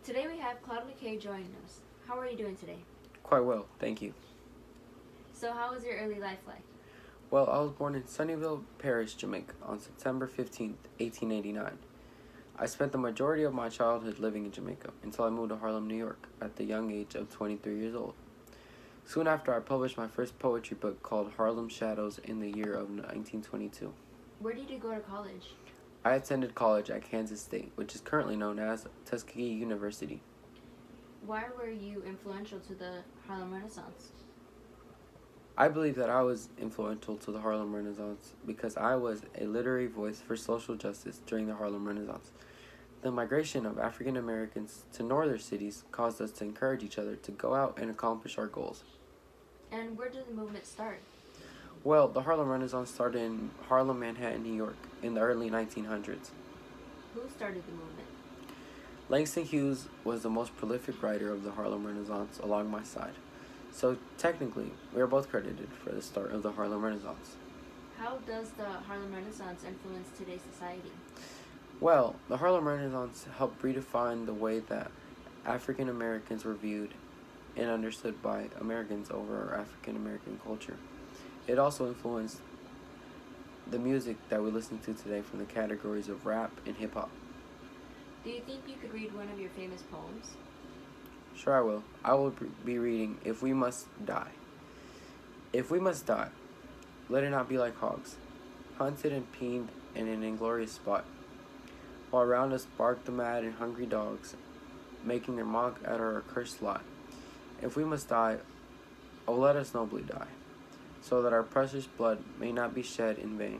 Today we have Claude McKay joining us. How are you doing today? Quite well, thank you. So how was your early life like? Well, I was born in Sunnyvale Parish, Jamaica on September 15th, 1889. I spent the majority of my childhood living in Jamaica until I moved to Harlem, New York at the young age of 23 years old. Soon after, I published my first poetry book called Harlem Shadows in the year of 1922. Where did you go to college? I attended college at Kansas State, which is currently known as Tuskegee University. Why were you influential to the Harlem Renaissance? I believe that I was influential to the Harlem Renaissance because I was a literary voice for social justice during the Harlem Renaissance. The migration of African Americans to northern cities caused us to encourage each other to go out and accomplish our goals. And where did the movement start? Well, the Harlem Renaissance started in Harlem, Manhattan, New York in the early 1900s. Who started the movement? Langston Hughes was the most prolific writer of the Harlem Renaissance along my side. So technically, we are both credited for the start of the Harlem Renaissance. How does the Harlem Renaissance influence today's society? Well, the Harlem Renaissance helped redefine the way that African Americans were viewed and understood by Americans over our African American culture. It also influenced the music that we listen to today from the categories of rap and hip hop. Do you think you could read one of your famous poems? Sure, I will. I will be reading If We Must Die. If we must die, let it not be like hogs, hunted and peened in an inglorious spot, while around us bark the mad and hungry dogs, making their mock at our accursed lot. If we must die, oh let us nobly die, so that our precious blood may not be shed in vain,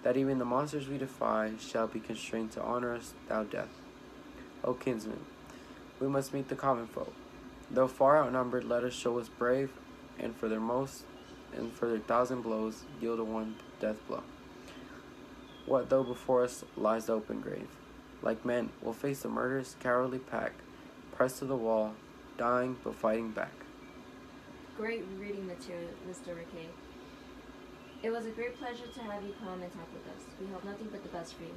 that even the monsters we defy shall be constrained to honor us, thou death. O kinsman, we must meet the common foe. Though far outnumbered, let us show us brave, and for their 1,000 blows, yield a one death blow. What though before us lies the open grave? Like men, we'll face the murderous, cowardly pack, pressed to the wall, dying but fighting back. Great reading material, Mr. McKay. It was a great pleasure to have you come and talk with us. We hope nothing but the best for you.